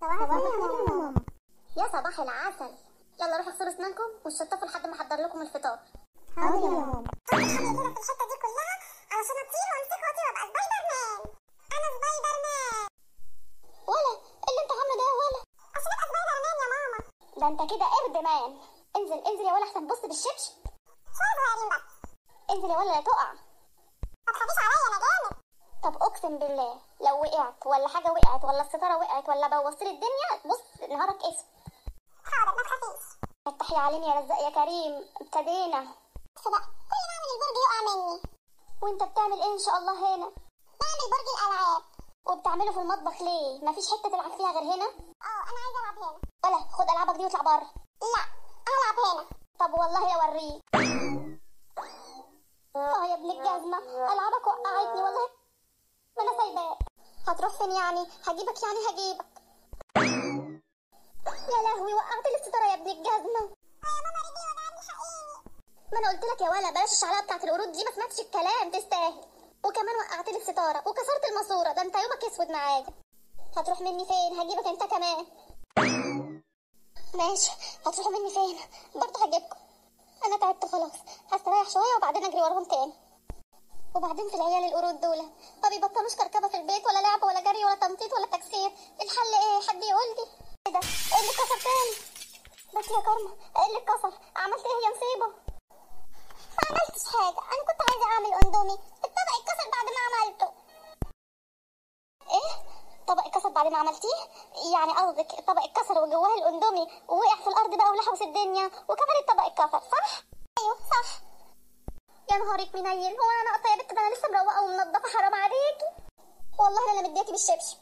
صباح الخير يا ماما. يا صباح العسل، يلا روحوا اغسلوا اسنانكم وشطفوا لحد ما احضر لكم الفطار. حاضر يا ماما. كده في الحته دي كلها علشان اطير وامسك واطير وابقى سبايدر مان. انا سبايدر مان. ولا اللي انت عامله ده يا ولا؟ عشان ابقى سبايدر مان يا ماما. ده انت كده قرد مان. انزل انزل يا ولا احسن تبص بالشبشب. شويه صغيرين بس. انزل يا ولا لا تقع. ما تخافيش عليا انا جامد. طب اقسم بالله لو وقعت ولا حاجه وقعت ولا الستاره وقعت ولا بوظت لي الدنيا، بص نهارك اسود. حاضر ما تخافيش. فتحي علينا يا رزاق يا كريم، ابتدينا. بس بقى كل ما اعمل البرج يقع مني. وانت بتعمل ايه ان شاء الله هنا؟ بعمل برج الالعاب. وبتعمله في المطبخ ليه؟ مفيش حته تلعب فيها غير هنا؟ انا عايزه العب هنا. ولا خد العابك دي واطلع بره. لا هلعب هنا. طب والله اوريك. يا ابن الجزمه، العابك وقعتني والله. ما انا سايباك. هتروح فين يعني؟ هجيبك يعني هجيبك. يا لهوي وقعت لي الستاره يا ابن الجزمه. يا ماما رجلي وجعتني حقيقي. ما انا قلت لك يا ولا بلاش الشعلقه بتاعت القرود دي، ما سمعتش الكلام، تستاهل. وكمان وقعت لي الستاره وكسرت الماسوره، ده انت يومك اسود معايا. هتروح مني فين؟ هجيبك انت كمان. ماشي، هتروحوا مني فين؟ برضه هجيبكم. انا تعبت خلاص، هستريح شويه وبعدين اجري وراهم تاني. وبعدين في العيال القرود دول ما بيبطلوش كركبه في البيت، ولا لعب ولا جري ولا تنطيط ولا تكسير. الحل ايه؟ حد يقول لي. ايه ده؟ ايه اللي اتكسر تاني؟ بس يا كارما، ايه اللي اتكسر؟ عملت ايه يا مصيبه؟ ما عملتش حاجه، انا كنت عايزه اعمل اندومي، الطبق اتكسر بعد ما عملته. ايه؟ طبق اتكسر بعد ما عملتيه؟ يعني قصدك الطبق اتكسر وجواه الاندومي ووقع في الارض بقى ولحوس الدنيا وكمان الطبق اتكسر، صح؟ ايوه صح. يا نهارك منيل، هو انا ناقصه يا بنت؟ ده انا لسه مروقه ومنضفه، حرام عليكي. والله انا مدياكي بالشبشب.